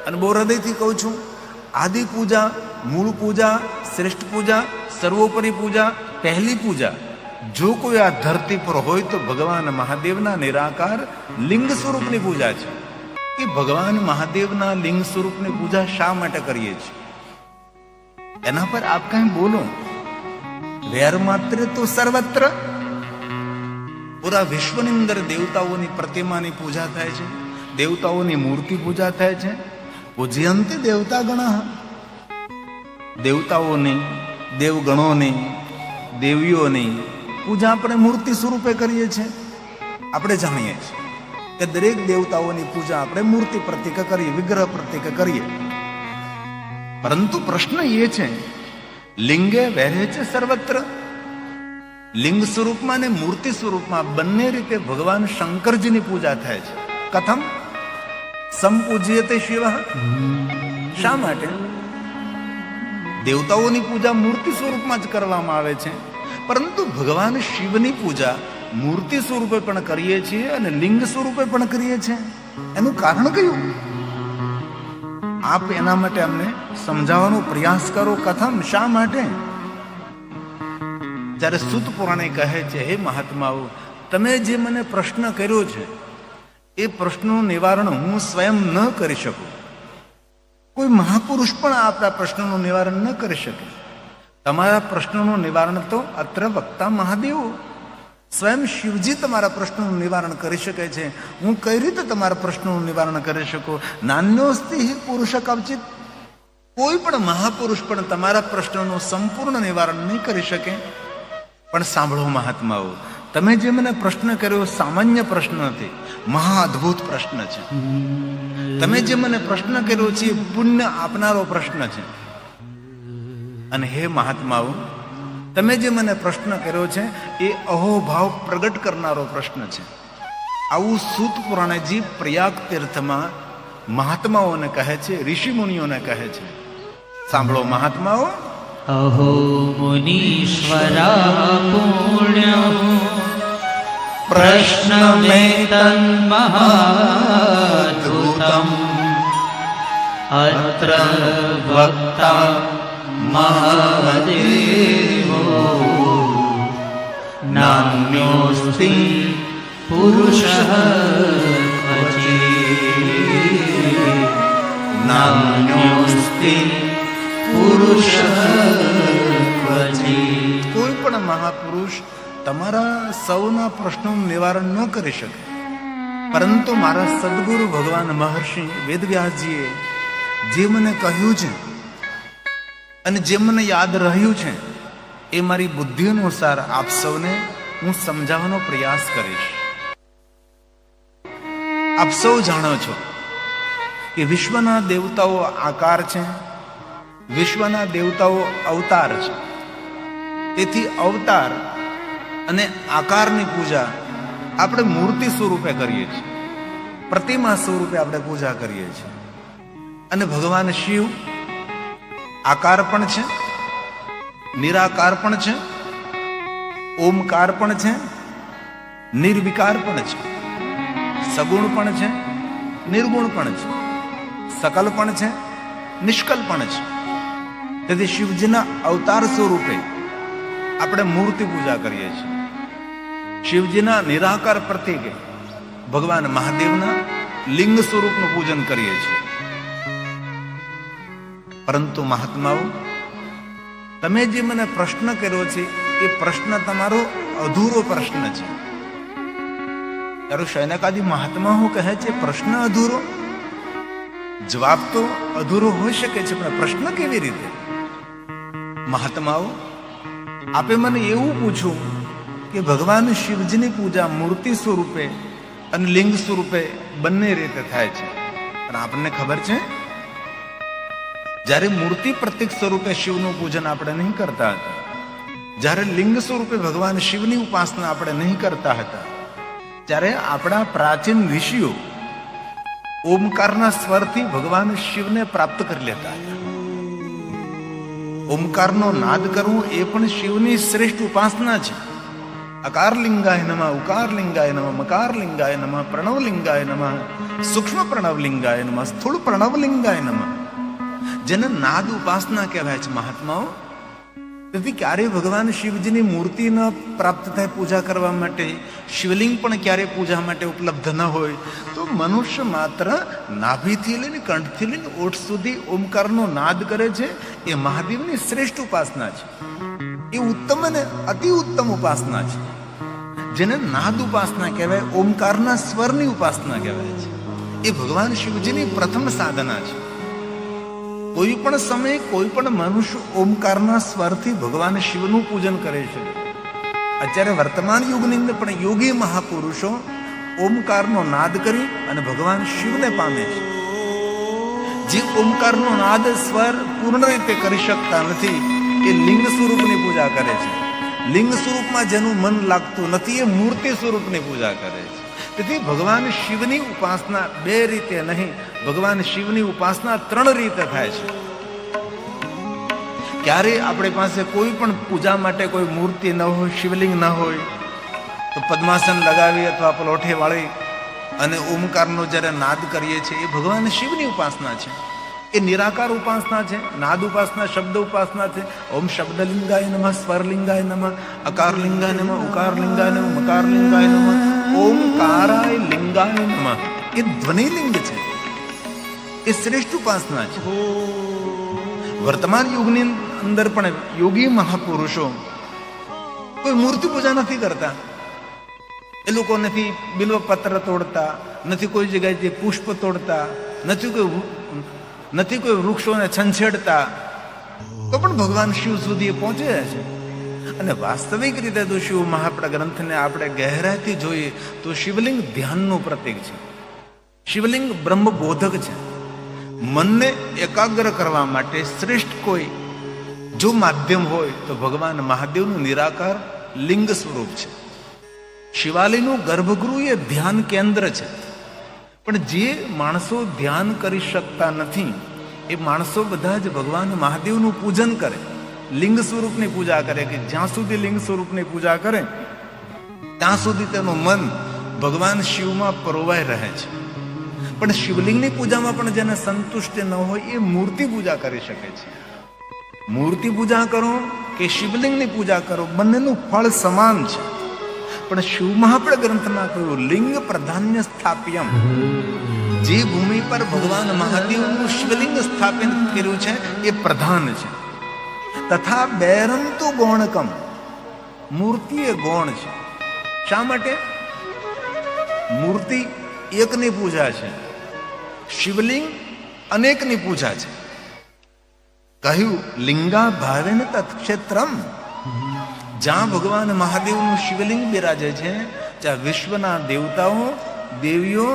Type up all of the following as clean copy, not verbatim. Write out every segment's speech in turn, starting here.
અને બહુ હૃદયથી કહું છું, આદિ પૂજા, મૂળ પૂજા, શ્રેષ્ઠ પૂજા, સર્વોપરી પૂજા, પહેલી પૂજા જો કોઈ આ ધરતી પર હોય તો ભગવાન મહાદેવના નિરાકાર લિંગ સ્વરૂપની પૂજા છે. કે ભગવાન મહાદેવના લિંગ સ્વરૂપની પૂજા શા માટે કરીએ છીએ એના પર આપ કઈ બોલો. વેર માત્ર તો સર્વત્ર, પૂરા વિશ્વની અંદર દેવતાઓની પ્રતિમાની પૂજા થાય છે, દેવતાઓની મૂર્તિ પૂજા થાય છે. પૂજ્યંતે દેવતા ગણ, દેવતાઓની, દેવગણોની, દેવીઓની પૂજા આપણે મૂર્તિ સ્વરૂપે કરીએ છીએ. આપણે જાણીએ છીએ કે દરેક દેવતાઓની પૂજા આપણે મૂર્તિ પ્રતિક કરીએ, વિગ્રહ પ્રતિક કરીએ. પરંતુ પ્રશ્ન એ છે, લિંગે વહેરે છે સર્વત્ર. લિંગ સ્વરૂપમાં અને મૂર્તિ સ્વરૂપમાં બંને રીતે ભગવાન શંકરજીની પૂજા થાય છે. કથમ સંપૂજ્યતે શિવ. શા માટે? દેવતાઓની પૂજા મૂર્તિ સ્વરૂપમાં જ કરવામાં આવે છે, પરંતુ ભગવાન શિવની પૂજા મૂર્તિ સ્વરૂપે પણ કરીએ છીએ અને લિંગ સ્વરૂપે પણ કરીએ છીએ. એનું કારણ કયું? આપ એના માટે અમને સમજાવવાનો પ્રયાસ કરો. કથમ, શા માટે? જ્યારે સૂત પુરાણે કહે છે, હે મહાત્માઓ, તમે જે મને પ્રશ્ન કર્યો છે એ પ્રશ્નનું નિવારણ હું સ્વયં ન કરી શકું. કોઈ મહાપુરુષ પણ આપણા પ્રશ્નનું નિવારણ ન કરી શકે. તમારા પ્રશ્નનું નિવારણ તો અત્ર વક્તા મહાદેવો, સ્વયં શિવજી તમારા પ્રશ્નનું નિવારણ કરી શકે છે. હું કઈ રીતે તમારા પ્રશ્નનું નિવારણ કરી શકું? નાન્યોસ્તિ પુરુષ કવચિત. કોઈ પણ મહાપુરુષ પણ તમારા પ્રશ્નનું સંપૂર્ણ નિવારણ નહીં કરી શકે. પણ સાંભળો મહાત્માઓ, તમે જે મને પ્રશ્ન કર્યો સામાન્ય પ્રશ્ન નથી, મહા અદ્ભુત પ્રશ્ન છે. તમે જે મને પ્રશ્ન કર્યો છે એ પુણ્ય આપનારો પ્રશ્ન છે. અને હે મહાત્માઓ, તમે જે મને પ્રશ્ન કર્યો છે એ અહોભાવ પ્રગટ કરનારો પ્રશ્ન છે. આવું સૂત પુરાણજી પ્રયાગ તીર્થમાં મહાત્માઓને કહે છે, ઋષિ મુનિઓને કહે છે. સાંભળો મહાત્માઓ. અહો મુનીશ્વરા પુણ્ય પ્રશ્ન મેતન મહાદ્ભુતમ અત્ર વક્તા મહાદેવો નાન્યોસ્તિ પુરુષઃ ક્વચિત નાન્યોસ્તિ પુરુષઃ ક્વચિત. કોઈ પણ મહાપુરુષ તમારા સૌના પ્રશ્નોનું નિવારણ ન કરી શકે, પરંતુ મારા સદગુરુ ભગવાન મહર્ષિ વેદવ્યાસજીએ જે મને કહ્યું છે અને જે મને યાદ રહ્યું છે એ મારી બુદ્ધિ અનુસાર આપ સૌને હું સમજાવવાનો પ્રયાસ કરીશ. આપ સૌ જાણો છો કે વિશ્વના દેવતાઓ આકાર છે, વિશ્વના દેવતાઓ અવતાર છે. તેથી અવતાર અને આકારની પૂજા આપણે મૂર્તિ સ્વરૂપે કરીએ છીએ, પ્રતિમા સ્વરૂપે આપણે પૂજા કરીએ છીએ. અને ભગવાન શિવ આકાર પણ છે, નિરાકાર પણ છે, ઓમકાર પણ છે, નિર્વિકાર પણ છે, સગુણ પણ છે, નિર્ગુણ પણ છે, સકલ પણ છે, નિષ્કલ પણ છે. તેથી શિવજીના અવતાર સ્વરૂપે આપણે મૂર્તિ પૂજા કરીએ છીએ. શિવજીના નિરાકાર પ્રતીકે ભગવાન મહાદેવના લિંગ સ્વરૂપનું પૂજન કરીએ છીએ. પરંતુ મહાત્માઓ, તમે જે મને પ્રશ્ન કર્યો છે એ પ્રશ્ન તમારો અધૂરો પ્રશ્ન છે. તારું શૈનકાદી મહાત્માઓ કહે છે પ્રશ્ન અધૂરો. જવાબ તો અધૂરો હોઈ શકે છે, પણ પ્રશ્ન કેવી રીતે? મહાત્માઓ, આપે મને એવું પૂછ્યું કે ભગવાન શિવજીની પૂજા મૂર્તિ સ્વરૂપે અને લિંગ સ્વરૂપે બંને રીતે થાય છે. પણ આપણને ખબર છે, જ્યારે મૂર્તિ પ્રતીક સ્વરૂપે શિવનું પૂજન આપણે નહીં કરતા હતા, જ્યારે લિંગ સ્વરૂપે ભગવાન શિવની ઉપાસના આપણે નહીં કરતા હતા, ત્યારે આપણા પ્રાચીન ઋષિઓ ઓમકારના સ્વરથી ભગવાન શિવને પ્રાપ્ત કરી લેતા હતા. ઓમકારનો નાદ કરવું એ પણ શિવની શ્રેષ્ઠ ઉપાસના છે. અકારલિંગાય નમઃ, ઉકારલિંગાય નમઃ, મકારલિંગાય નમઃ, પ્રણવલિંગાય નમઃ, સૂક્ષ્મ પ્રણવલિંગાય નમઃ, સ્થૂળ પ્રણવલિંગાય નમઃ. જેને નાદ ઉપાસના કહેવાય છે મહાત્માઓ. તેથી ક્યારેય ભગવાન શિવજીની મૂર્તિ ન પ્રાપ્ત થાય પૂજા કરવા માટે, શિવલિંગ પણ ક્યારેય પૂજા માટે ઉપલબ્ધ ન હોય, તો મનુષ્ય માત્ર નાભીથી લઈને કંઠથી લઈને ઓઠ સુધી ઓમકારનો નાદ કરે છે. એ મહાદેવની શ્રેષ્ઠ ઉપાસના છે. એ ઉત્તમ અને અતિ ઉત્તમ ઉપાસના છે. જેને નાદ ઉપાસના કહેવાય, ઓમકારના સ્વરની ઉપાસના કહેવાય છે. એ ભગવાન શિવજીની પ્રથમ સાધના છે. કોઈ પણ સમયે કોઈ પણ મનુષ્ય ઓમકારના સ્વરથી ભગવાન શિવનું પૂજન કરે છે. અત્યારે વર્તમાન યુગની અંદર પણ યોગી મહાપુરુષો ઓમકારનો નાદ કરી અને ભગવાન શિવને પામે છે. જે ઓમકારનો નાદ સ્વર પૂર્ણ રીતે કરી શકતા નથી, એ લિંગ સ્વરૂપની પૂજા કરે છે. લિંગ સ્વરૂપમાં જેનું મન લાગતું નથી, એ મૂર્તિ સ્વરૂપની પૂજા કરે છે. તેથી ભગવાન શિવની ઉપાસના બે રીતે નહીં, ભગવાન શિવની ઉપાસના ત્રણ રીતે થાય છે. ક્યારે આપણી પાસે કોઈ પણ પૂજા માટે કોઈ મૂર્તિ ન હોય, શિવલિંગ ન હોય, તો પદ્માસન લગાવી અથવા પલોઠે વાળી અને ઓમકારનો જ્યારે નાદ કરીએ છીએ, એ ભગવાન શિવની ઉપાસના છે. એ નિરાકાર ઉપાસના છે. નાદ ઉપાસના શબ્દ ઉપાસના છે. ઓમ શબ્દલિંગાય નમઃ, સ્વરલિંગાય નમઃ, અકારલિંગાય નમઃ, ઉકારલિંગાય નમઃ, મકારલિંગાય નમઃ, ઓમકારાય લિંગાય નમઃ. એ ધ્વનિલિંગ છે. એ શ્રેષ્ઠ ઉપાસના છે. વર્તમાન યુગની અંદર પણ યોગી મહાપુરુષો કોઈ મૂર્તિ પૂજા નથી કરતા. એ લોકો નથી બિલ્વપત્ર તોડતા, નથી કોઈ જગ્યાએથી પુષ્પ તોડતા, નથી કોઈ વૃક્ષોને છંછેડતા, તો પણ ભગવાન શિવ સુધી પહોંચે છે. અને વાસ્તવિક રીતે તો શિવ મહાપણા ગ્રંથને આપણે ગહેરાઈથી જોઈએ તો શિવલિંગ ધ્યાનનું પ્રતીક છે. શિવલિંગ બ્રહ્મબોધક છે. મનને એકાગ્ર કરવા માટે શ્રેષ્ઠ કોઈ જો માધ્યમ હોય તો ભગવાન મહાદેવનું નિરાકાર લિંગ સ્વરૂપ છે. શિવાલયનું ગર્ભગૃહ એ ધ્યાન કેન્દ્ર છે. પણ જે માણસો ધ્યાન કરી શકતા નથી, એ માણસો બધા જ ભગવાન મહાદેવનું પૂજન કરે, લિંગ સ્વરૂપની પૂજા કરે. કે જ્યાં સુધી લિંગ સ્વરૂપની પૂજા કરે ત્યાં સુધી તેનું મન ભગવાન શિવમાં પરોવાઈ રહે છે. પણ શિવલિંગની પૂજામાં પણ જેને સંતુષ્ટિ ન હોય, એ મૂર્તિ પૂજા કરી શકે છે. મૂર્તિ પૂજા કરો કે શિવલિંગની પૂજા કરો, બંનેનું ફળ સમાન છે. પણ શિવ મહાપણ ગ્રંથમાં કહ્યું લિંગ પ્રાધાન્ય સ્થાપ્યમ. જે ભૂમિ પર ભગવાન મહાદેવનું શિવલિંગ સ્થાપિત કર્યું છે એ પ્રધાન છે. તથા બેરમ તો ગૌણકમ. મૂર્તિ એ ગૌણ છે. શા માટે? મૂર્તિ એકની પૂજા છે, શિવલિંગ અનેકની પૂજા છે. કહ્યું લિંગા ભાવેન તત્ક્ષેત્રમ. જ્યાં ભગવાન મહાદેવનું શિવલિંગ બિરાજે છે, ત્યાં વિશ્વના દેવતાઓ, દેવીઓ,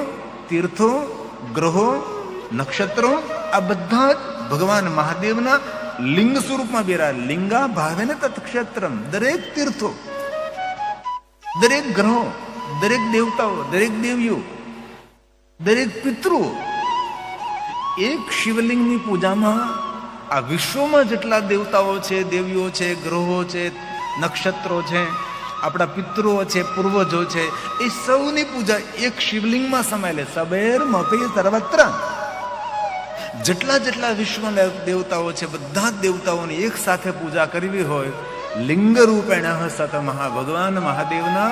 તીર્થો, ગ્રહો, નક્ષત્રો આ બધા જ ભગવાન મહાદેવના લિંગ સ્વરૂપમાં બિરાજે. લિંગા ભાવેન તત્ક્ષેત્રમ. દરેક તીર્થો, દરેક ગ્રહો, દરેક દેવતાઓ, દરેક દેવીઓ, દરેક પિતૃઓ એક શિવલિંગની પૂજામાં, આ વિશ્વમાં જેટલા દેવતાઓ છે, દેવીઓ છે, ગ્રહો છે, નક્ષત્રો છે, આપણા પિતૃઓ છે, પૂર્વજો છે, એ સૌની પૂજા એક શિવલિંગમાં સમાયેલી. સબેર મપી સર્વત્ર. જેટલા જેટલા વિશ્વના દેવતાઓ છે, બધા જ દેવતાઓની એક સાથે પૂજા કરવી હોય, લિંગ રૂપેણ સત મહા, ભગવાન મહાદેવના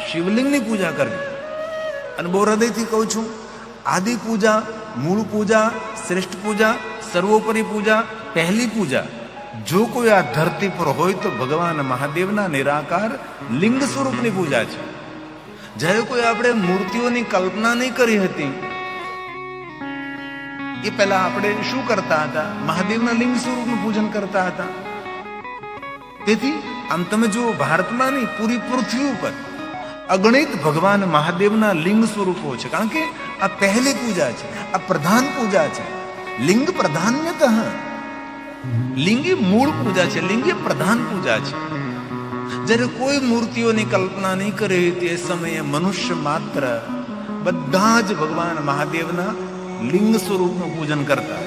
શિવલિંગની પૂજા કરવી. અને બહુ હૃદયથી કહું છું, આદિ પૂજા, મૂળ પૂજા, શ્રેષ્ઠ પૂજા, સર્વોપરી પૂજા, પહેલી પૂજા જો કોઈ આ ધરતી પર હોય તો ભગવાન મહાદેવના નિરાકાર લિંગ સ્વરૂપની પૂજા છે. જ્યારે કોઈ આપણે મૂર્તિઓની કલ્પના નહીં કરી હતી, એ પહેલા આપણે શું કરતા હતા? મહાદેવના લિંગ સ્વરૂપનું પૂજન કરતા હતા. તેથી આમ તમે જુઓ, ભારતમાં નહીં, પૂરી પૃથ્વી ઉપર અગણિત ભગવાન મહાદેવના લિંગ સ્વરૂપો છે. કારણ કે આ પહેલી પૂજા છે, આ પ્રધાન પૂજા છે. લિંગ પ્રધાન્યતઃ. લિંગ એ મૂળ પૂજા છે, લિંગ એ પ્રધાન પૂજા છે. જ્યારે કોઈ મૂર્તિઓની કલ્પના નહીં કરી તે સમયે મનુષ્ય માત્ર બધા જ ભગવાન મહાદેવના લિંગ સ્વરૂપનું પૂજન કરતા.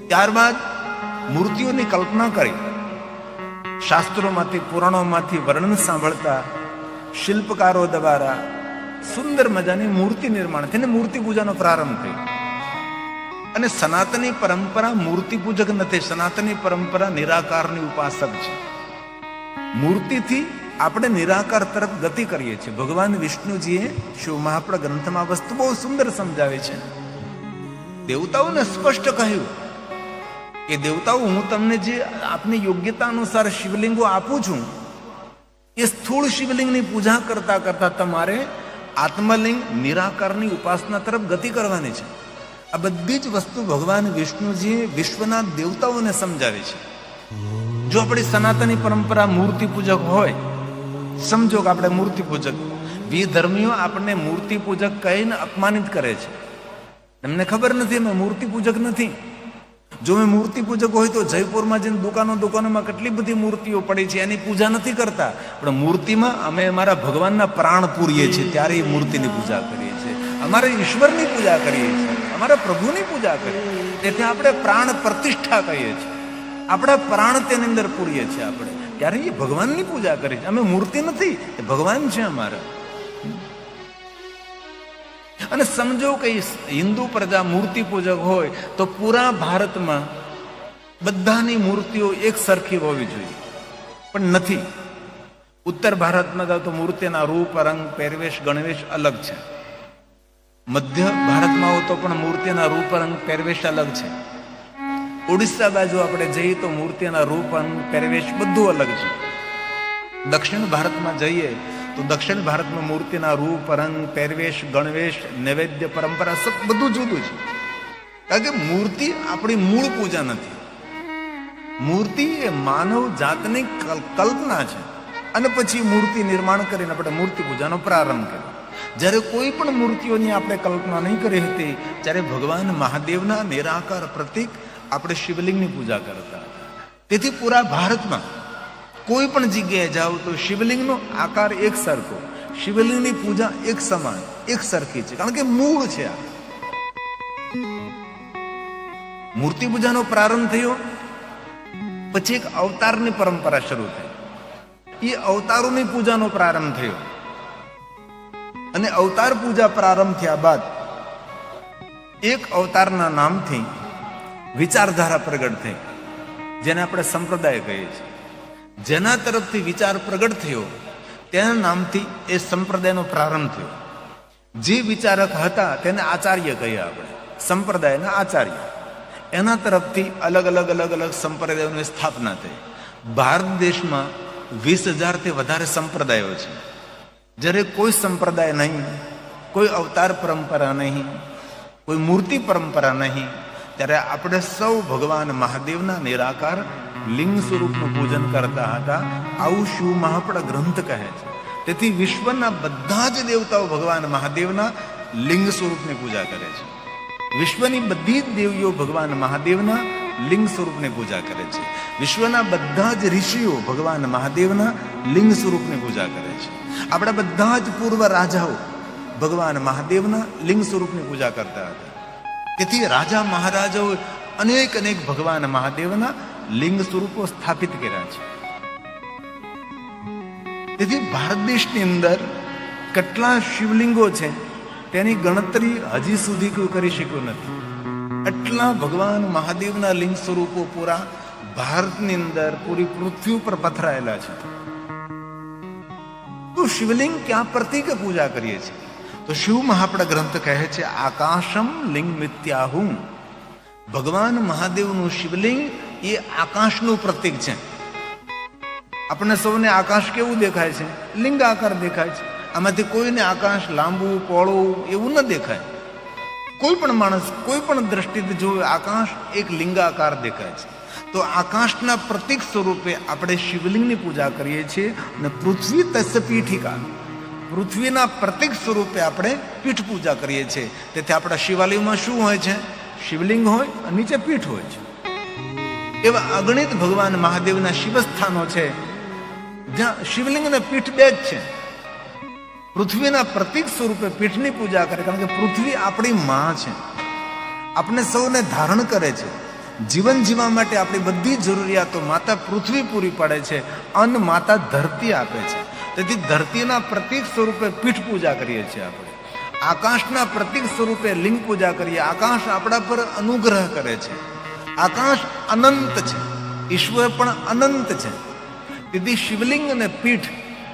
ત્યારબાદ મૂર્તિઓની કલ્પના કરી, શાસ્ત્રોમાંથી, પુરાણોમાંથી વર્ણન સાંભળતા, શિલ્પકારો દ્વારા સુંદર મજાની મૂર્તિ નિર્માણ થઈને મૂર્તિ પૂજાનો પ્રારંભ થયો. અને સનાતની પરંપરા મૂર્તિ પૂજક નથી, સનાતની પરંપરા નિરાકારની ઉપાસક છે. મૂર્તિથી આપણે નિરાકાર તરફ ગતિ કરીએ છીએ. ભગવાન વિષ્ણુજીએ શિવ મહાપુરાણ ગ્રંથમાં વસ્તુ બહુ સુંદર સમજાવે છે. દેવતાઓને સ્પષ્ટ કહ્યું કે દેવતાઓ, હું તમને જે આપની યોગ્યતા અનુસાર શિવલિંગો આપું છું, એ સ્થૂળ શિવલિંગની પૂજા કરતા કરતા તમારે આત્મલિંગ નિરાકારની ઉપાસના તરફ ગતિ કરવાની છે. આ બધી જ વસ્તુ ભગવાન વિષ્ણુજીએ વિશ્વના દેવતાઓને સમજાવી છે. જો આપણી સનાતની પરંપરા મૂર્તિ પૂજક હોય, સમજો કે આપણે મૂર્તિ પૂજક, વિધર્મીઓ આપણને મૂર્તિ પૂજક કહીને અપમાનિત કરે છે. એમને ખબર નથી અમે મૂર્તિ પૂજક નથી. જો મેં મૂર્તિ પૂજક હોય તો જયપુરમાં જઈને દુકાનોમાં કેટલી બધી મૂર્તિઓ પડી છે, એની પૂજા નથી કરતા. પણ મૂર્તિમાં અમે અમારા ભગવાનના પ્રાણ પૂરીએ છીએ, ત્યારે એ મૂર્તિની પૂજા કરીએ છીએ. અમારે ઈશ્વરની પૂજા કરીએ છીએ, અમારા પ્રભુની પૂજા કરીએ. તેથી આપણે પ્રાણ પ્રતિષ્ઠા કહીએ છીએ. આપણા પ્રાણ તેની અંદર પૂરીએ છીએ આપણે, ત્યારે એ ભગવાનની પૂજા કરીએ છીએ. અમે મૂર્તિ નથી, એ ભગવાન છે અમારા. અને સમજો કે હિન્દુ પ્રજા મૂર્તિ પૂજક હોય તો પૂરા ભારતમાં બધાની મૂર્તિઓ એક સરખી હોવી જોઈએ, પણ નથી. ઉત્તર ભારતમાં જાઓ તો મૂર્તિના રૂપ, રંગ, પહેરવેશ, ગણવેશ અલગ છે. મધ્ય ભારતમાં આવો તો પણ મૂર્તિના રૂપ, રંગ, પહેરવેશ અલગ છે. ઓડિશા બાજુ આપણે જઈએ તો મૂર્તિના રૂપ, રંગ, પહેરવેશ બધું અલગ છે. દક્ષિણ ભારતમાં જઈએ તો દક્ષિણ ભારતમાં મૂર્તિના રૂપ, રંગ, પહેરવેશ, ગણવેશ, નૈવેદ્ય, પરંપરા સબ બધું જુદું છે. કારણ કે મૂર્તિ આપણી મૂળ પૂજા નથી. મૂર્તિ એ માનવ જાતની કલ્પના છે. અને પછી મૂર્તિ નિર્માણ કરીને આપણે મૂર્તિ પૂજાનો પ્રારંભ કર્યો. જ્યારે કોઈ પણ મૂર્તિઓની આપણે કલ્પના નહીં કરી હતી, ત્યારે ભગવાન મહાદેવના નિરાકાર પ્રતીક આપણે શિવલિંગની પૂજા કરતા હતા. તેથી પૂરા ભારતમાં કોઈ પણ જગ્યાએ જાઓ તો શિવલિંગનો આકાર એક સરખો, શિવલિંગની પૂજા એક સમાન, એક સરખી છે. કારણ કે મૂળ છે આ. મૂર્તિ પૂજાનો પ્રારંભ થયો, પછી એક અવતારની પરંપરા શરૂ થઈ. એ અવતારોની પૂજાનો પ્રારંભ થયો. અને અવતાર પૂજા પ્રારંભ થયા બાદ એક અવતારના નામથી વિચારધારા પ્રગટ થઈ, જેને આપણે સંપ્રદાય કહીએ છીએ. જેના તરફથી વિચાર પ્રગટ થયો તેના નામથી એ સંપ્રદાયનો પ્રારંભ થયો. જે વિચારક હતા તેને આચાર્ય કહીએ આપણે, સંપ્રદાયના આચાર્ય. એના તરફથી અલગ અલગ સંપ્રદાયોની સ્થાપના થઈ. ભારત દેશમાં 20,000થી વધારે સંપ્રદાયો છે. જ્યારે કોઈ સંપ્રદાય નહીં, કોઈ અવતાર પરંપરા નહીં, કોઈ મૂર્તિ પરંપરા નહીં, ત્યારે આપણે સૌ ભગવાન મહાદેવના નિરાકાર લિંગ સ્વરૂપનું પૂજન કરતા હતા. આવું શિવ મહાપુરાણ ગ્રંથ કહે છે. તેથી વિશ્વના બધા જ દેવતાઓ ભગવાન મહાદેવના લિંગ સ્વરૂપની પૂજા કરે છે. વિશ્વની બધી જ દેવીઓ ભગવાન મહાદેવના લિંગ સ્વરૂપની પૂજા કરે છે. વિશ્વના બધા જ ઋષિઓ ભગવાન મહાદેવના લિંગ સ્વરૂપની પૂજા કરે છે. આપણા બધા જ પૂર્વ રાજાઓ ભગવાન મહાદેવના લિંગ સ્વરૂપની પૂજા કરતા હતા. તેથી રાજા મહારાજાઓ અનેક ભગવાન મહાદેવના લિંગ સ્વરૂપો સ્થાપિત કર્યા છે. તેથી ભારત દેશની અંદર કેટલા શિવલિંગો છે તેની ગણતરી હજી સુધી કોઈ કરી શક્યું નથી. એટલા ભગવાન મહાદેવના લિંગ સ્વરૂપો પૂરા ભારતની અંદર, પૂરી પૃથ્વી ઉપર પથરાયેલા છે. તો શિવલિંગ ક્યાં પ્રતિક પૂજા કરીએ છીએ? તો શિવ મહાપુરાણ ગ્રંથ કહે છે, આકાશમ લિંગ મિત્યાહું. ભગવાન મહાદેવનું શિવલિંગ એ આકાશનું પ્રતીક છે. આપણને સૌને આકાશ કેવું દેખાય છે? લિંગ આકાર દેખાય છે. આમાંથી કોઈને આકાશ લાંબુ, પહોળું એવું ન દેખાય. કોઈ પણ માણસ કોઈ પણ દ્રષ્ટિથી જોવે આકાશ એક લિંગાકાર દેખાય છે. તો આકાશના પ્રતીક સ્વરૂપે આપણે શિવલિંગની પૂજા કરીએ છીએ. અને પૃથ્વી તસ્ય પીઠિકા, પૃથ્વીના પ્રતીક સ્વરૂપે આપણે પીઠ પૂજા કરીએ છીએ. તેથી આપણા શિવાલયમાં શું હોય છે? શિવલિંગ હોય અને નીચે પીઠ હોય છે. એવા અગણિત ભગવાન મહાદેવના શિવસ્થાનો છે જ્યાં શિવલિંગ અને પીઠ બે જ છે. પૃથ્વીના પ્રતીક સ્વરૂપે પીઠની પૂજા કરે, કારણ કે પૃથ્વી આપણી માં છે, આપણે સૌને ધારણ કરે છે. જીવન જીવવા માટે આપણી બધી જરૂરિયાતો માતા પૃથ્વી પૂરી પાડે છે. અન્ન માતા ધરતી આપે છે. તેથી ધરતીના પ્રતીક સ્વરૂપે પીઠ પૂજા કરીએ છીએ આપણે. આકાશના પ્રતીક સ્વરૂપે લિંગ પૂજા કરીએ. આકાશ આપણા પર અનુગ્રહ કરે છે. આકાશ અનંત છે, ઈશ્વર પણ અનંત છે. તેથી શિવલિંગ અને પીઠ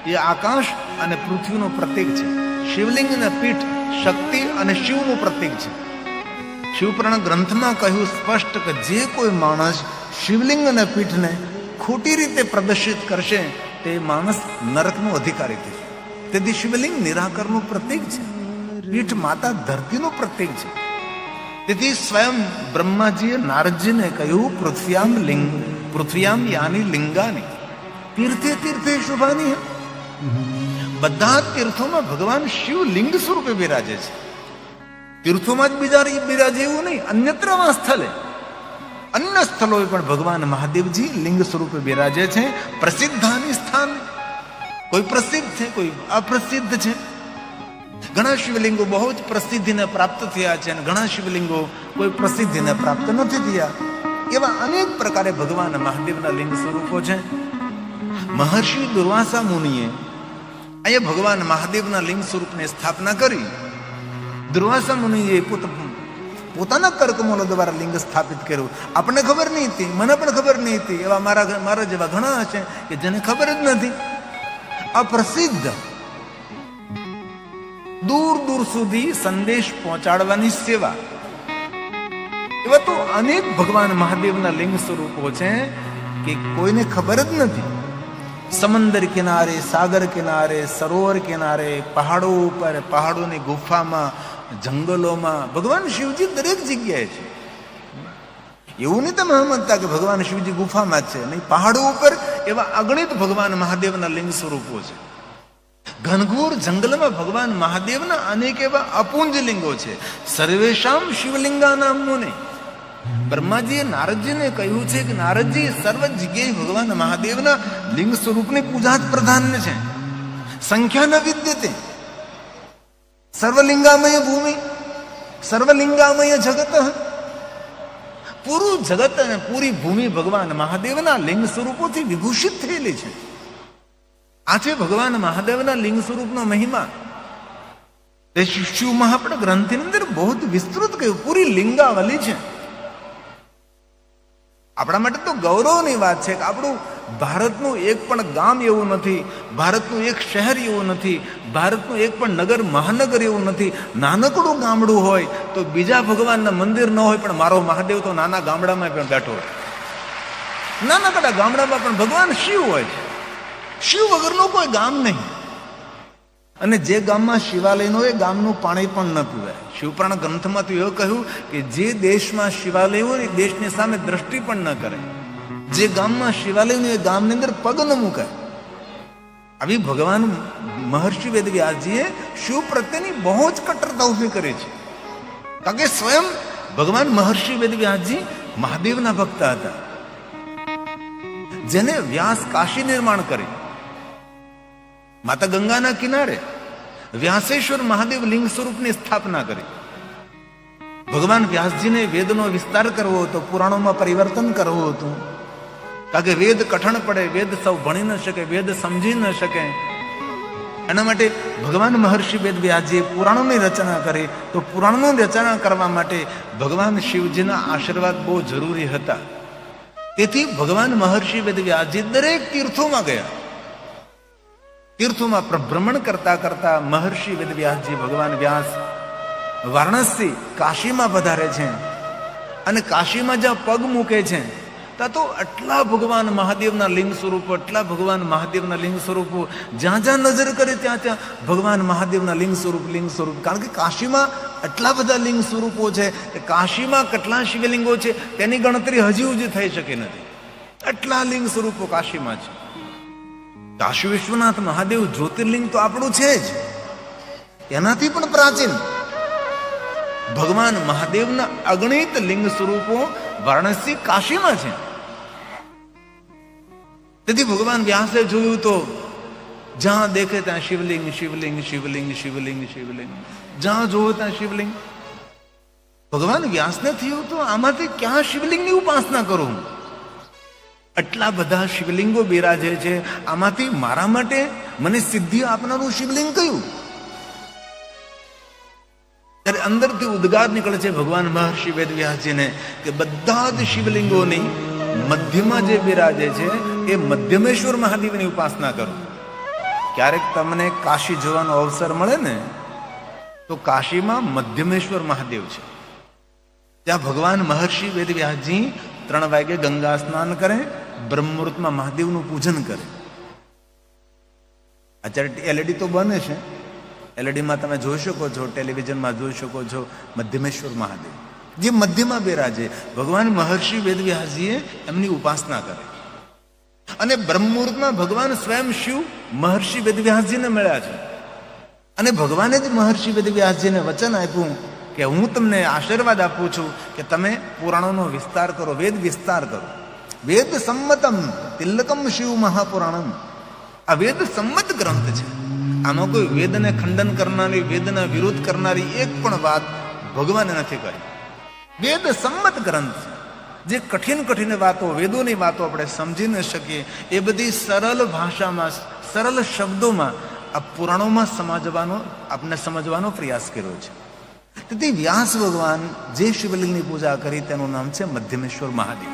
એ આકાશ અને પૃથ્વીનું પ્રતીક છે. શિવલિંગ અને પીઠ શક્તિ અને શિવનું પ્રતીક છે. શિવપુરાણ ગ્રંથમાં કહ્યું સ્પષ્ટ કે જે કોઈ માણસ શિવલિંગ અને પીઠને ખોટી રીતે પ્રદર્શિત કરશે તે માણસ નરકનો અધિકારી થશે. તેથી શિવલિંગ નિરાકરનું પ્રતીક છે, પીઠ માતા ધરતીનું પ્રતીક છે. તેથી સ્વયં બ્રહ્માજીએ નારદજીને કહ્યું પૃથ્વ્યામ યાની લિંગાની તીર્થે તીર્થે શુભાની. બધા તીર્થોમાં ભગવાન શિવ લિંગ સ્વરૂપે બિરાજે છે. તીર્થોમાં જ બીજા બિરાજે એવું નહીં, અન્યત્ર સ્થળે અન્ય સ્થળોએ પણ ભગવાન મહાદેવજી લિંગ સ્વરૂપે બિરાજે છે. પ્રસિદ્ધાની સ્થાન, કોઈ પ્રસિદ્ધ છે, કોઈ અપ્રસિદ્ધ છે. ઘણા શિવલિંગો બહુ જ પ્રસિદ્ધિને પ્રાપ્ત થયા છે અને ઘણા શિવલિંગો કોઈ પ્રસિદ્ધિને પ્રાપ્ત નથી થયા. એવા અનેક પ્રકારે ભગવાન મહાદેવના લિંગ સ્વરૂપો છે. મહર્ષિ દુર્વાસા મુનિએ અહીંયા ભગવાન મહાદેવના લિંગ સ્વરૂપની સ્થાપના કરી. દુર્વાસા મુનિએ પોતાના કર્કમોનો દ્વારા લિંગ સ્થાપિત કર્યું. આપણને ખબર નહીં હતી, મને પણ ખબર નહીં હતી. એવા મારા જેવા ઘણા છે કે જેને ખબર જ નથી. આ પ્રસિદ્ધ દૂર દૂર સુધી સંદેશ પહોંચાડવાની સેવા, એવા તો અનેક ભગવાન મહાદેવના લિંગ સ્વરૂપો છે કે કોઈને ખબર જ નથી. સમંદર કિનારે, સાગર કિનારે, સરોવર કિનારે, પહાડો ઉપર, પહાડોની ગુફામાં, જંગલોમાં ભગવાન શિવજી દરેક જગ્યાએ છે. એવું નહીં તમે સમજતા કે ભગવાન શિવજી ગુફામાં જ છે. નહીં, પહાડો ઉપર એવા અગણિત ભગવાન મહાદેવના લિંગ સ્વરૂપો છે. ઘનઘોર જંગલમાં ભગવાન મહાદેવના અનેક એવા અપુંજ લિંગો છે. સર્વેશામ શિવલિંગાનામ મુનિ. બ્રહ્માજીએ નારદજીને કહ્યું છે કે નારદજી, સર્વ જગ્યાએ ભગવાન મહાદેવના લિંગ સ્વરૂપની પૂજા જ પ્રધાન છે. સંખ્યા ન વિદ્યતે. સર્વલિંગામય ભૂમિ, સર્વલિંગામય જગત. પૂરું જગત અને પૂરી ભૂમિ ભગવાન મહાદેવના લિંગ સ્વરૂપોથી વિભૂષિત થયેલી છે. આ છે ભગવાન મહાદેવના લિંગ સ્વરૂપનો મહિમા. તે શિવ મહાપડ ગ્રંથની અંદર બહુ જ વિસ્તૃત કહ્યું, પૂરી લિંગાવલી છે. આપણા માટે તો ગૌરવની વાત છે કે આપણું ભારતનું એક પણ ગામ એવું નથી, ભારતનું એક શહેર એવું નથી, ભારતનું એક પણ નગર મહાનગર એવું નથી. નાનકડું ગામડું હોય તો બીજા ભગવાનના મંદિર ન હોય, પણ મારો મહાદેવ તો નાના ગામડામાં પણ બેઠો હોય. નાનકડા ગામડામાં પણ ભગવાન શિવ હોય છે. શિવ વગરનું કોઈ ગામ નહીં. અને જે ગામમાં શિવાલય હોય એ ગામનું પાણી પણ ન પીવાય. શિવપુરાણ ગ્રંથમાં તો એવું કહ્યું કે જે દેશમાં શિવાલય હોય એ દેશની સામે દ્રષ્ટિ પણ ન કરે. જે ગામમાં શિવાલય હોય એ ગામની અંદર પગ ન મૂકાય. આવી ભગવાન મહર્ષિ વેદવ્યાસજીએ શિવ પ્રત્યેની બહુ જ કટ્ટરતા ઉભી કરી છે. કારણ કે સ્વયં ભગવાન મહર્ષિ વેદવ્યાસજી મહાદેવના ભક્ત હતા, જેને વ્યાસ કાશી નિર્માણ કરી. માતા ગંગાના કિનારે વ્યાસેશ્વર મહાદેવ લિંગ સ્વરૂપની સ્થાપના કરી. ભગવાન વ્યાસજીને વેદનો વિસ્તાર કરવો હતો, પુરાણોમાં પરિવર્તન કરવું હતું. કારણ કે વેદ કઠણ પડે, વેદ સૌ ભણી ન શકે, વેદ સમજી ન શકે. એના માટે ભગવાન મહર્ષિ વેદવ્યાસજીએ પુરાણોની રચના કરી. તો પુરાણોની રચના કરવા માટે ભગવાન શિવજીના આશીર્વાદ બહુ જરૂરી હતા. તેથી ભગવાન મહર્ષિ વેદવ્યાસજી દરેક તીર્થોમાં ગયા. તીર્થોમાં ભ્રમણ કરતા કરતા મહર્ષિ વેદવ્યાસજી ભગવાન વ્યાસ વારાણસી કાશીમાં પધારે છે. અને કાશીમાં જ્યાં પગ મૂકે છે ત્યાં તો આટલા ભગવાન મહાદેવના લિંગ સ્વરૂપો, એટલા ભગવાન મહાદેવના લિંગ સ્વરૂપો, જ્યાં જ્યાં નજર કરે ત્યાં ત્યાં ભગવાન મહાદેવના લિંગ સ્વરૂપ. કારણ કે કાશીમાં આટલા બધા લિંગ સ્વરૂપો છે કે કાશીમાં કેટલા શિવલિંગો છે તેની ગણતરી હજી થઈ શકે નથી. આટલા લિંગ સ્વરૂપો કાશીમાં છે. કાશી વિશ્વનાથ મહાદેવ જ્યોતિર્લિંગ તો આપણું છે જ, એનાથી પણ પ્રાચીન ભગવાન મહાદેવના અગણિત લિંગ સ્વરૂપો વારાણસી કાશીમાં છે. તેથી ભગવાન વ્યાસે જોયું તો જ્યાં દેખે ત્યાં શિવલિંગ, શિવલિંગ, શિવલિંગ, શિવલિંગ, શિવલિંગ, જ્યાં જોવો ત્યાં શિવલિંગ. ભગવાન વ્યાસને થયું તો આમાંથી ક્યાં શિવલિંગની ઉપાસના કરું? આટલા બધા શિવલિંગો બિરાજે છે, આમાંથી મારા માટે મને સિદ્ધિ આપનારું શિવલિંગ કયું? ત્યારે અંદરથી ઉદ્ગાર નીકળે છે ભગવાન મહર્ષિ વેદવ્યાસજીને કે બધા જ શિવલિંગોની મધ્યમાં જે બિરાજે છે એ મધ્યમેશ્વર મહાદેવની ઉપાસના કરો. ક્યારેક તમને કાશી જવાનો અવસર મળે ને તો કાશીમાં મધ્યમેશ્વર મહાદેવ છે. ત્યાં ભગવાન મહર્ષિ વેદવ્યાસજી 3 વાગે ગંગા સ્નાન કરે, બ્રહ્મમુહૂર્તમાં મહાદેવનું પૂજન કરે. અત્યારે LED તો બને છે, LED-માં તમે જોઈ શકો છો, ટેલિવિઝનમાં જોઈ શકો છો મધ્યમેશ્વર મહાદેવ જે મધ્યમાં બિરાજે. ભગવાન મહર્ષિ વેદવ્યાસજીએ એમની ઉપાસના કરે અને બ્રહ્મમુહૂર્તમાં ભગવાન સ્વયં શિવ મહર્ષિ વેદવ્યાસજીને મળ્યા છે અને ભગવાને જ મહર્ષિ વેદવ્યાસજીને વચન આપ્યું કે હું તમને આશીર્વાદ આપું છું કે તમે પુરાણોનો વિસ્તાર કરો, વેદ વિસ્તાર કરો. વેદ સંમતમ તિલકમ શિવ મહાપુરાણમ. આ વેદ સંમત ગ્રંથ છે. આમાં કોઈ વેદને ખંડન કરનારી, વેદના વિરોધ કરનારી એક પણ વાત ભગવાને નથી કરી. વેદ સંમત ગ્રંથ છે. જે કઠિન કઠિન વાતો, વેદોની વાતો આપણે સમજી ન શકીએ એ બધી સરળ ભાષામાં, સરળ શબ્દોમાં આ પુરાણોમાં આપણે સમજવાનો પ્રયાસ કર્યો છે. તેથી વ્યાસ ભગવાન જે શિવલિંગની પૂજા કરી તેનું નામ છે મધ્યમેશ્વર મહાદેવ.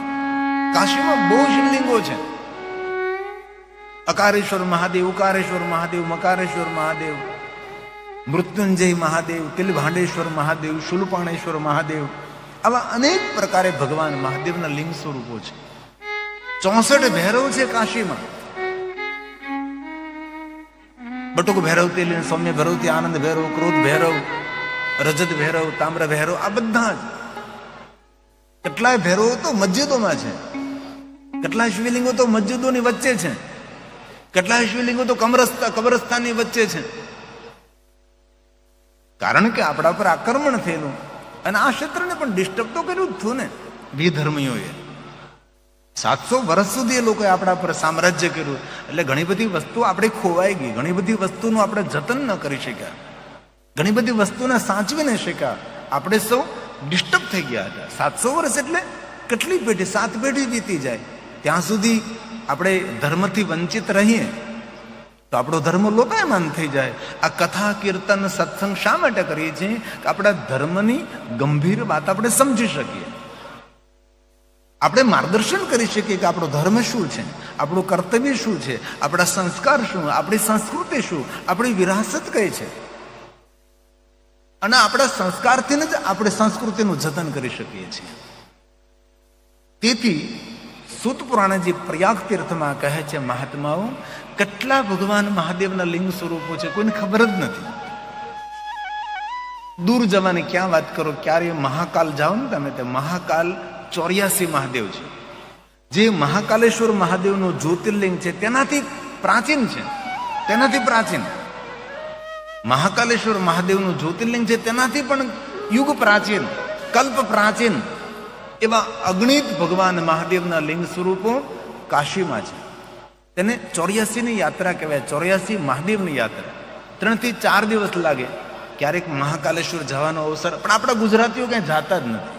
કાશીમાં બહુ શિવલિંગો છે. અકારેશ્વર મહાદેવ, ઉકારેશ્વર મહાદેવ, મકારેશ્વર મહાદેવ, મૃત્યુંજય મહાદેવ, તિલભાંડેશ્વર મહાદેવ, શૂલપાણેશ્વર મહાદેવ, આવા અનેક પ્રકારે ભગવાન મહાદેવના લિંગ સ્વરૂપો છે. 64 ભૈરવ છે કાશીમાં. બટુક ભૈરવથી લઈને સૌમ્ય ભૈરવથી આનંદ ભૈરવ, ક્રોધ ભૈરવ, રજત ભૈરવ, તામ્ર ભૈરવ, આ બધા જ. કેટલાય ભૈરવો તો મસ્જિદોમાં છે, કેટલાય શિવલિંગો તો મસ્જિદોની વચ્ચે છે, કેટલાય શિવલિંગો તો કબ્રસ્તાનની વચ્ચે છે. કારણ કે આપણા પર આક્રમણ થયેલું અને આ ક્ષેત્રને પણ ડિસ્ટર્બ તો કર્યું જ થયું ને વિધર્મીઓએ. 700 વર્ષ સુધી એ લોકોએ આપણા પર સામ્રાજ્ય કર્યું. એટલે ઘણી બધી વસ્તુ આપણે ખોવાઈ ગઈ, ઘણી બધી વસ્તુનું આપણે જતન ન કરી શક્યા, ઘણી બધી વસ્તુને સાચવી ન શક્યા. આપણે સૌ ડિસ્ટર્બ થઈ ગયા હતા. 700 વર્ષ એટલે કેટલી પેઢી, 7 પેઢી વીતી જાય. ત્યાં સુધી આપણે ધર્મથી વંચિત રહીએ તો આપણો ધર્મ લોકાયમાન થઈ જાય. આ કથા, કીર્તન, સત્સંગ શા માટે કરીએ છીએ કે આપણા ધર્મની ગંભીર વાત આપણે સમજી શકીએ, આપણે માર્ગદર્શન કરી શકીએ કે આપણો ધર્મ શું છે, આપણું કર્તવ્ય શું છે, આપણા સંસ્કાર શું, આપણી સંસ્કૃતિ શું, આપણી વિરાસત કઈ છે. અને આપણા સંસ્કારથી જ આપણે સંસ્કૃતિનું જતન કરી શકીએ છીએ. તેથી સૂત પુરાણે જે પ્રયાગ તીર્થમાં કહે છે મહાત્માઓ, કેટલા ભગવાન મહાદેવના લિંગ સ્વરૂપો છે કોઈને ખબર જ નથી. દૂર જવાની ક્યાં વાત કરો, ક્યારે મહાકાલ જાઓ ને તમે, તે મહાકાલ 84 મહાદેવ છે. જે મહાકાલેશ્વર મહાદેવનું જ્યોતિર્લિંગ છે તેનાથી પ્રાચીન છે, તેનાથી પ્રાચીન. મહાકાલેશ્વર મહાદેવનું જ્યોતિર્લિંગ છે તેનાથી પણ યુગ પ્રાચીન, કલ્પ પ્રાચીન એવા અગણિત ભગવાન મહાદેવના લિંગ સ્વરૂપો કાશીમાં છે. તેને 84ની યાત્રા કહેવાય, 84 મહાદેવની યાત્રા. 3 થી 4 દિવસ લાગે. ક્યારેક મહાકાલેશ્વર જવાનો અવસર, પણ આપણા ગુજરાતીઓ ક્યાંય જાતા જ નથી.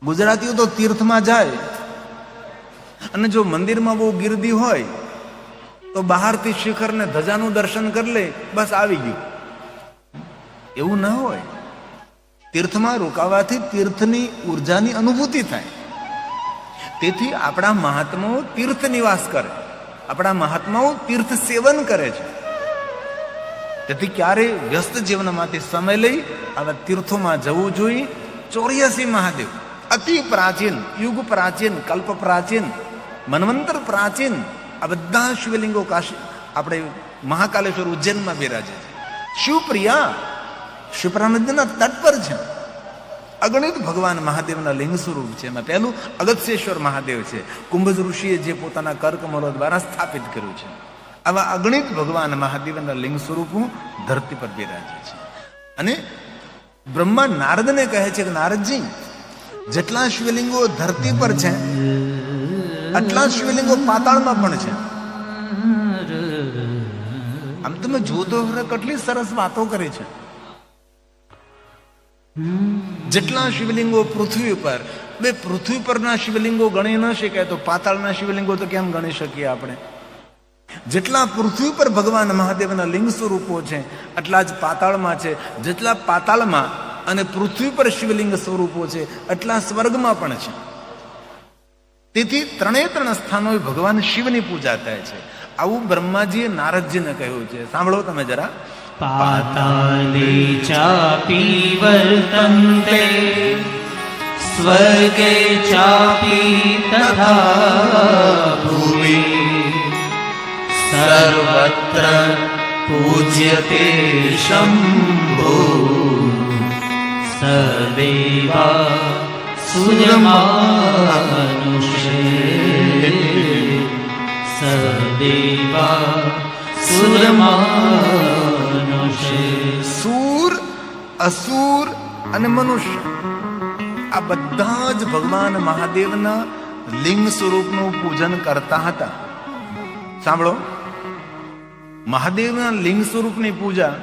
ગુજરાતીઓ તો તીર્થમાં જાય અને જો મંદિરમાં બહુ ગીર્દી હોય તો બહારથી શિખર ને ધજાનું દર્શન કરી લે, બસ આવી ગયું. એવું ના હોય. તીર્થમાં રોકાવાથી તીર્થની ઉર્જાની અનુભૂતિ થાય. તેથી આપણા મહાત્માઓ તીર્થ નિવાસ કરે, આપણા મહાત્માઓ તીર્થ સેવન કરે છે. તેથી ક્યારે વ્યસ્ત જીવનમાંથી સમય લઈ આવા તીર્થોમાં જવું જોઈએ. 84 મહાદેવ અતિ પ્રાચીન, યુગ પ્રાચીન, કલ્પ પ્રાચીન, મન્વંતર પ્રાચીન આ બધા શિવલિંગો કાશી આપણે મહાકાલેશ્વર ઉજ્જૈનમાં બિરાજે છે. શિવપ્રિયા શિપ્રા નદીના તટ પર છે. અગણિત ભગવાન મહાદેવના લિંગ સ્વરૂપ છે. એમાં પહેલું અગત્યેશ્વર મહાદેવ છે, કુંભજ ઋષિએ જે પોતાના કર્કમલો દ્વારા સ્થાપિત કર્યું છે. આવા અગણિત ભગવાન મહાદેવના લિંગ સ્વરૂપો ધરતી પર બિરાજે છે. અને બ્રહ્મા નારદને કહે છે કે નારદજી, જેટલા શિવલિંગો ધરતી પર છે આટલા શિવલિંગો પાતાળમાં પણ છે. આમ તમે જોતો કેટલી સરસ વાતો કરી છે. જેટલા શિવલિંગો પૃથ્વી પર બે પૃથ્વી પરના શિવલિંગો ગણી ન શકાય તો પાતાળના શિવલિંગો તો કેમ ગણી શકીએ આપણે? જેટલા પૃથ્વી પર ભગવાન મહાદેવના લિંગ સ્વરૂપો છે એટલા જ પાતાળમાં છે. જેટલા પાતાળમાં અને પૃથ્વી પર શિવલિંગ સ્વરૂપો છે એટલા સ્વર્ગમાં પણ છે. તેથી ત્રણ સ્થાનોએ ભગવાન શિવની પૂજા થાય છે. આવું બ્રહ્માજીએ નારદજીને કહ્યું છે. સાંભળો તમે જરા. પાતાલે ચાપી વર્તન્તે સ્વર્ગે ચાપી તથા ભુવિ સર્વત્ર પૂજ્યતે શંભો સદેવા સુરમાનુષે સદેવા સુરમાનુષે. સૂર, અસુર અને મનુષ્ય આ બધા જ ભગવાન મહાદેવના લિંગ સ્વરૂપનું પૂજન કરતા હતા. સાંભળો, મહાદેવના લિંગ સ્વરૂપની પૂજા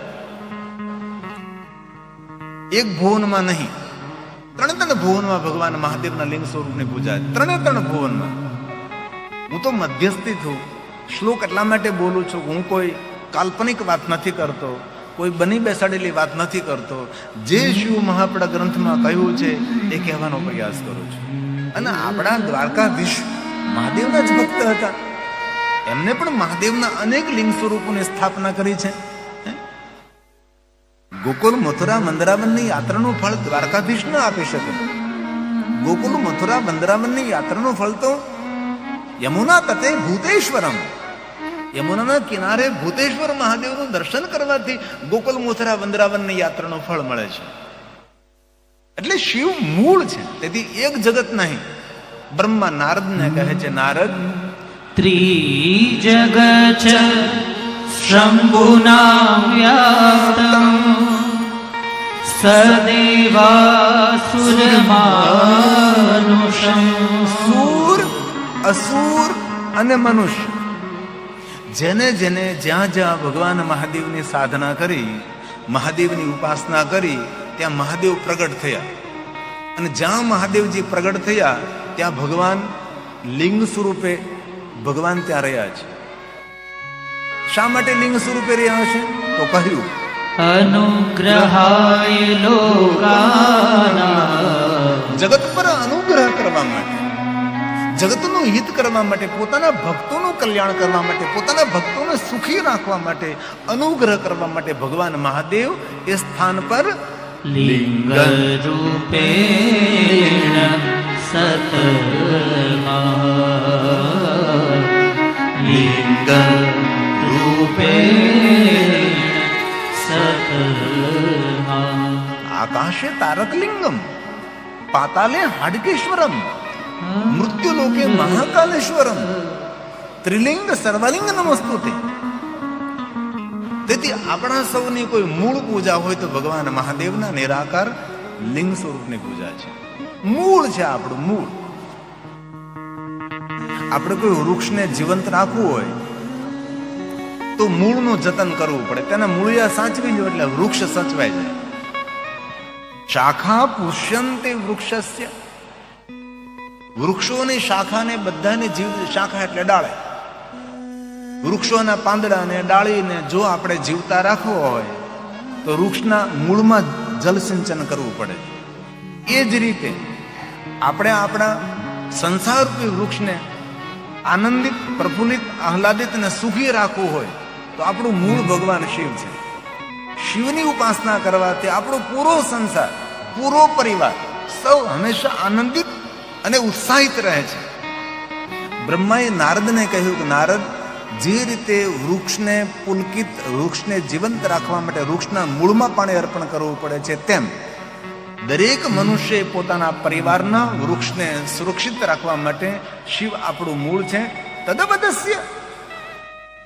એક ભુવનમાં નહીં, ત્રણ ભુવનમાં ભગવાન મહાદેવના લિંગ સ્વરૂપની પૂજા. ત્રણ ભુવનમાં. હું તો મધ્યસ્થી છું. શ્લોક એટલા માટે બોલું છું. હું કોઈ કાલ્પનિક વાત નથી કરતો, કોઈ બની બેસાડેલી વાત નથી કરતો. જે શિવ મહાપડા ગ્રંથમાં કહ્યું છે એ કહેવાનો પ્રયાસ કરું છું. અને આપણા દ્વારકાધીશ મહાદેવના જ ભક્ત હતા. એમને પણ મહાદેવના અનેક લિંગ સ્વરૂપોની સ્થાપના કરી છે. ગોકુલ મથુરા વૃંદાવનની યાત્રાનું ફળ દ્વારકાધીશ ન આપી શકે. ગોકુલ મથુરા વૃંદાવનની યાત્રાનું ફળ તો યમુના તટે ભૂતેશ્વરમ, યમુનાના કિનારે ભૂતેશ્વર મહાદેવનું દર્શન કરવાથી ગોકુલ મથુરા વૃંદાવનની યાત્રાનું ફળ મળે છે. એટલે શિવ મૂળ છે. તેથી એક જગત નહીં. બ્રહ્મા નારદને કહે છે, નારદ ત્રિજગત શંભુના વ્યાપ્તમ સદેવાસુરમાનુષમ. સૂર, અસુર અને મનુષ્ય જેને જેને જ્યાં જ્યાં ભગવાન મહાદેવની સાધના કરી, મહાદેવની ઉપાસના કરી, ત્યાં મહાદેવ પ્રગટ થયા. અને જ્યાં મહાદેવજી પ્રગટ થયા ત્યાં ભગવાન લિંગ સ્વરૂપે ભગવાન ત્યાં રહ્યા છે. શા માટે લિંગ સ્વરૂપે રહ્યા છે? તો કહ્યું અનુગ્રહાય લોકાનાં, જગત પર અનુગ્રહ કરવા માટે, જગતનું હિત કરવા માટે, પોતાના ભક્તોનું કલ્યાણ કરવા માટે, પોતાના ભક્તોને સુખી રાખવા માટે, અનુગ્રહ કરવા માટે ભગવાન મહાદેવ એ સ્થાન પર લિંગ રૂપેણ સતમાં, લિંગ રૂપેણ સતમાં. આકાશે તારકલિંગમ, પાતાલે હાડકેશ્વરમ, મૃત્યુલોકે મહાકાલેશ્વરમ, ત્રિલિંગ સર્વલિંગ નમસ્તુતે. તેથી આપણા સૌની કોઈ મૂળ પૂજા હોય તો ભગવાન મહાદેવના નિરાકાર લિંગ સ્વરૂપની પૂજા છે. મૂળ છે આપણું મૂળ. આપણે કોઈ વૃક્ષને જીવંત રાખવું હોય તો મૂળનું જતન કરવું પડે. તેના મૂળિયા સાચવી લો એટલે વૃક્ષ સચવાય જાય. શાખા પુષ્યંતે વૃક્ષસ્ય, વૃક્ષોની શાખાને બધાને જીવ, શાખા એટલે ડાળે, વૃક્ષોના પાંદડાને ડાળીને જો આપણે જીવતા રાખવો હોય તો વૃક્ષના મૂળમાં જલ સિંચન કરવું પડે. એ જ રીતે આપણે આપણા સંસારરૂપી વૃક્ષને આનંદિત, પ્રફુલ્લિત, આહલાદિત અને સુખી રાખવું હોય તો આપણું મૂળ ભગવાન શિવ છે. શિવની ઉપાસના કરવાથી આપણો પૂરો સંસાર, પૂરો પરિવાર સૌ હંમેશા આનંદિત અને ઉત્સાહિત રહે છે. બ્રહ્માએ નારદને કહ્યું કે નારદ, જે રીતે વૃક્ષને પુલકિત, વૃક્ષને જીવંત રાખવા માટે વૃક્ષના મૂળમાં પાણી અર્પણ કરવું પડે છે, તેમ દરેક મનુષ્ય પોતાના પરિવારના વૃક્ષને સુરક્ષિત રાખવા માટે શિવ આપણું મૂળ છે. તદબદસ્ય,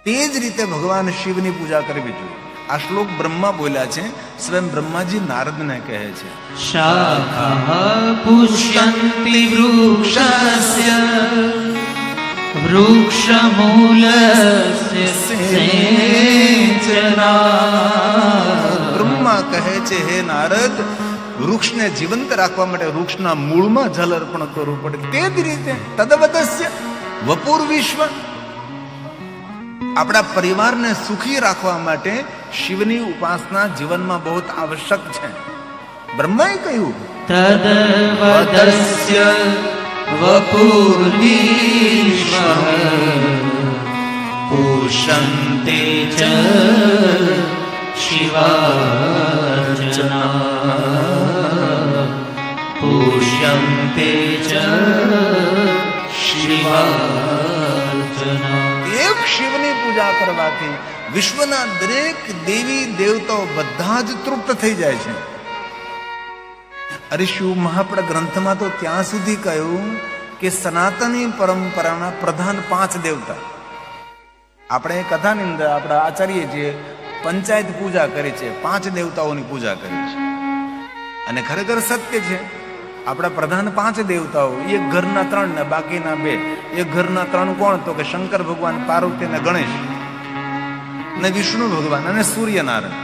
તે જ રીતે ભગવાન શિવની પૂજા કરવી જોઈએ. આ શ્લોક બ્રહ્મા બોલ્યા છે, સ્વયં બ્રહ્માજી નારદને કહે છે. શાખા પુષ્યંતિ વૃક્ષસ્ય વૃક્ષમૂલસ્ય સેચના. બ્રહ્મા કહે છે, હે નારદ, વૃક્ષને જીવંત રાખવા માટે વૃક્ષના મૂળમાં જલ અર્પણ કરવું પડે. તે જ રીતે તદવદસ્ય વપુર વિશ્વ, આપણા પરિવારને સુખી રાખવા માટે શિવની ઉપાસના જીવનમાં બહુ આવશ્યક છે. બ્રહ્માએ કહ્યું તદવદસ્ય વપુર્વિશ્વ પૂષન્તે ચ શિવાર્ચના પૂષ્યન્તે ચ શિવાર્ચના. એક શિવની પૂજા કરવાથી વિશ્વના દરેક દેવી દેવતાઓ બધા જ તૃપ્ત થઈ જાય છે. અરે શિવ મહાપડ ગ્રંથમાં તો ત્યાં સુધી કહ્યું કે સનાતની પરંપરાના પ્રધાન 5 દેવતા. આપણે કથાની અંદર આપણા આચાર્યજીએ પંચાયત પૂજા કરી છે, 5 દેવતાઓની પૂજા કરી છે. અને ખરેખર સત્ય છે, આપણા પ્રધાન 5 દેવતાઓ, એક ઘરના 3 ને બાકીના 2. એક ઘરના 3 કોણ? તો કે શંકર ભગવાન, પાર્વતી અને ગણેશ, ને વિષ્ણુ ભગવાન અને સૂર્યનારાયણ.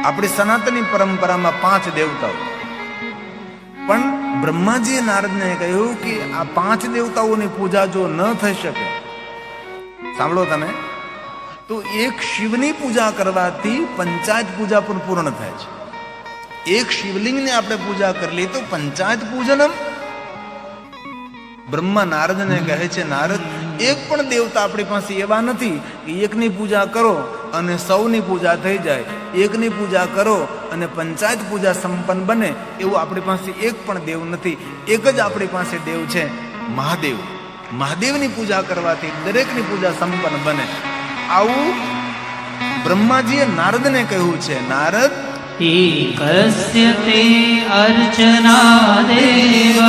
આપણી સનાતની પરંપરામાં 5 દેવતાઓ. પણ બ્રહ્માજીએ નારદને કહ્યું કે આ 5 દેવતાઓની પૂજા જો ન થઈ શકે, સાંભળો તમે, તો એક શિવની પૂજા કરવાથી પંચાયત પૂજા પણ પૂર્ણ થાય છે. એક શિવલિંગને આપણે પૂજા કરી લઈએ તો પંચાયત પૂજનમ. બ્રહ્મા નારદને કહે છે, નારદ, એક પણ દેવતા આપણી પાસે એવા નથી કે એકની પૂજા કરો અને સૌની પૂજા થઈ જાય, એકની પૂજા કરો અને પંચાયત પૂજા સંપન્ન બને, એવું આપણી પાસે એક પણ દેવ નથી. એક જ આપણી પાસે દેવ છે, મહાદેવ. મહાદેવની પૂજા કરવાથી દરેકની પૂજા સંપન્ન બને. આવું બ્રહ્માજીએ નારદને કહ્યું છે. નારદ, એકસ્ય તે અર્ચના દેવ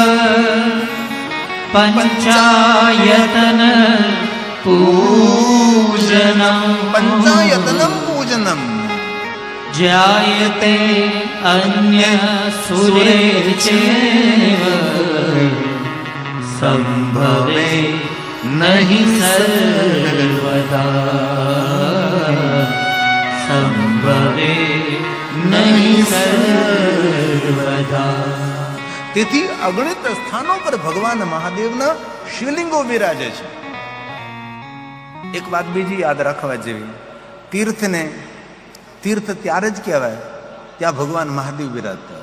પંચાયતન પૂજનમ પંચાયતનમ પૂજનમ જાયતે અન્ય સુરેચેવ સંભવે નહીં સર્વદા સંભવે નહીં સર્વદા. તેથી અગણિત સ્થાનો પર ભગવાન મહાદેવના શિવલિંગો વિરાજે છે. એક વાત બીજી યાદ રાખવા જેવી, તીર્થ ત્યારે જ કહેવાય ત્યાં ભગવાન મહાદેવ બિરાજતા.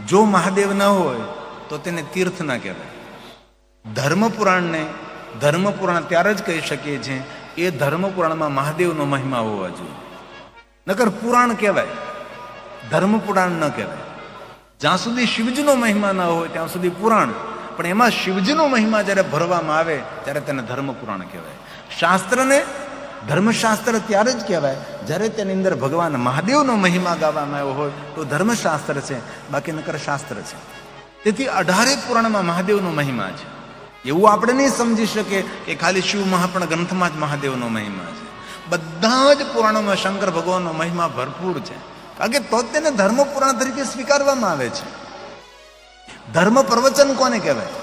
જો મહાદેવ ન હોય તો તેને તીર્થ ના કહેવાય. ધર્મપુરાણ ત્યારે જ કહી શકીએ છીએ એ ધર્મપુરાણમાં મહાદેવનો મહિમા હોવા જોઈએ. નકર પુરાણ કહેવાય, ધર્મપુરાણ ન કહેવાય. જ્યાં સુધી શિવજીનો મહિમા ના હોય ત્યાં સુધી પુરાણ. પણ એમાં શિવજીનો મહિમા જ્યારે ભરવામાં આવે ત્યારે તેને ધર્મપુરાણ કહેવાય. શાસ્ત્રને ધર્મશાસ્ત્ર ત્યારે જ કહેવાય જ્યારે તેની અંદર ભગવાન મહાદેવનો મહિમા ગાવામાં આવ્યો હોય તો ધર્મશાસ્ત્ર છે, બાકી નકર શાસ્ત્ર છે. તેથી 18 પુરાણમાં મહાદેવનો મહિમા છે. એવું આપણે નહીં સમજી શકીએ કે ખાલી શિવ મહાપણ ગ્રંથમાં જ મહાદેવનો મહિમા છે. બધા જ પુરાણોમાં શંકર ભગવાનનો મહિમા ભરપૂર છે. કારણ કે તો તેને ધર્મ પુરાણ તરીકે સ્વીકારવામાં આવે છે. ધર્મ પ્રવચન કોને કહેવાય?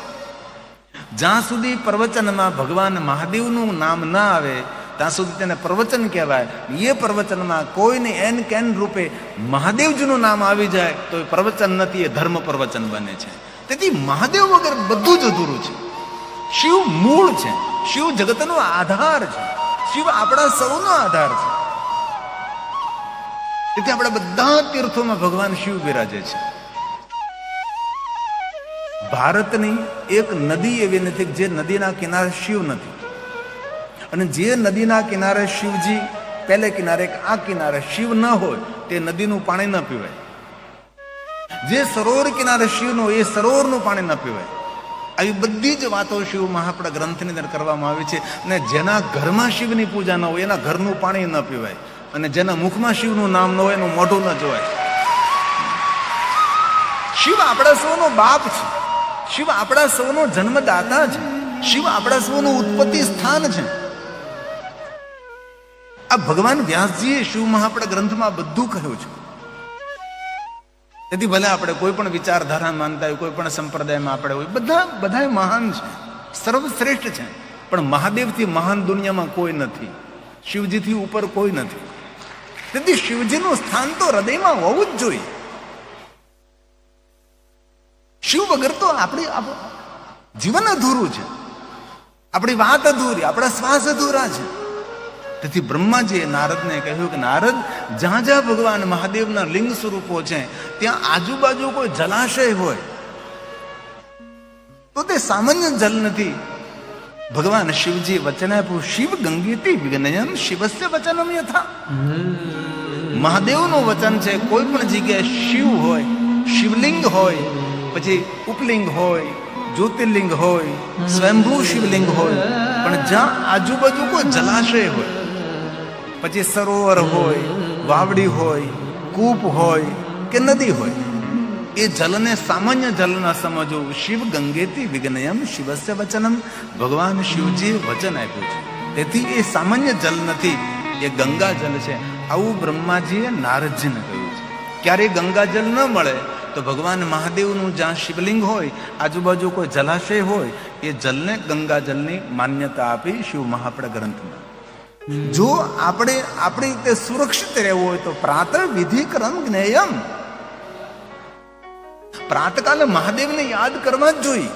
જ્યાં સુધી પ્રવચનમાં ભગવાન મહાદેવનું નામ ના આવે ત્યાં સુધી તેને પ્રવચન કહેવાય. એ પ્રવચનમાં કોઈને એન કેન રૂપે મહાદેવજીનું નામ આવી જાય તો એ પ્રવચન નથી, એ ધર્મ પ્રવચન બને છે. તેથી મહાદેવ વગર બધું જ અધૂરું છે. શિવ મૂળ છે, શિવ જગતનો આધાર છે, શિવ આપણા સૌનો આધાર છે. તેથી આપણા બધા તીર્થોમાં ભગવાન શિવ બિરાજે છે. ભારતની એક નદી એવી નથી જે નદીના કિનારે શિવ નથી, અને જે નદીના કિનારે શિવજી પહેલે કિનારે આ કિનારે શિવ ન હોય તે નદીનું પાણી ન પીવાય. જે સરોવર કિનારે શિવ ન હોય એ સરોવરનું પાણી ન પીવાય. આવી બધી જ વાતો શિવ મહાપડા ગ્રંથની અંદર કરવામાં આવી છે. અને જેના ઘરમાં શિવની પૂજા ન હોય એના ઘરનું પાણી ન પીવાય, અને જેના મુખમાં શિવનું નામ ન હોય એનું મોઢું ન જોવાય. શિવ આપણા સૌનો બાપ છે, શિવ આપણા સૌનો જન્મદાતા છે, શિવ આપણા સૌનું ઉત્પત્તિ સ્થાન છે. આ ભગવાન વ્યાસજીએ શિવ મહાપડા ગ્રંથમાં બધું કહ્યું છે. તેથી ભલે આપણે કોઈ પણ વિચારધારા માનતા હોય, કોઈ પણ સંપ્રદાયમાં આપણે હોય, બધા મહાન છે, સર્વશ્રેષ્ઠ છે. પણ મહાદેવથી મહાન દુનિયામાં કોઈ નથી, શિવજીથી ઉપર કોઈ નથી. તેથી શિવજીનું સ્થાન તો હૃદયમાં હોવું જ જોઈએ. વગર તો આપણું જીવન અધૂરું છે, આપણી વાત અધૂરી, આપણા શ્વાસ અધૂરા છે. તેથી બ્રહ્માજીએ નારદને કહ્યું કે નારદ, જ્યાં જ્યાં ભગવાન મહાદેવના લિંગ સ્વરૂપો છે ત્યાં આજુબાજુ કોઈ જલાશય હોય તો તે સામાન્ય જલ નથી. ભગવાન શિવજી વચન આપ્યું, શિવ ગંગેતી વિઘ્નયમ શિવસ્ય વચનમ યથા. મહાદેવનું વચન છે, કોઈ પણ જગ્યાએ શિવ હોય, શિવલિંગ હોય, પછી ઉપલિંગ હોય, જ્યોતિર્લિંગ હોય, સ્વયંભૂ શિવલિંગ હોય, પણ જ્યાં આજુબાજુ કોઈ જલાશય હોય, પછી સરોવર હોય, વાવડી હોય, કૂપ હોય કે નદી હોય, એ જલને સામાન્ય જલ ન સમજવું. શિવ ગંગેતી વિઘ્નયમ શિવસ્ય વચનમ. ભગવાન શિવજીએ વચન આપ્યું છે, તેથી એ સામાન્ય જલ નથી, એ ગંગા જલ છે. આવું બ્રહ્માજીએ નારદજીને કહ્યું છે. ક્યારે ગંગાજલ ન મળે તો ભગવાન મહાદેવનું જ્યાં શિવલિંગ હોય, આજુબાજુ કોઈ જલાશય હોય, એ જલને ગંગાજલની માન્યતા આપી શિવ મહાપડ ગ્રંથમાં. જો આપણે આપણી રીતે સુરક્ષિત રહેવું હોય તો પ્રાતઃ વિધિ કરમ જ્ઞેયમ. પ્રાતકાલે મહાદેવને યાદ કરવા જ જોઈએ.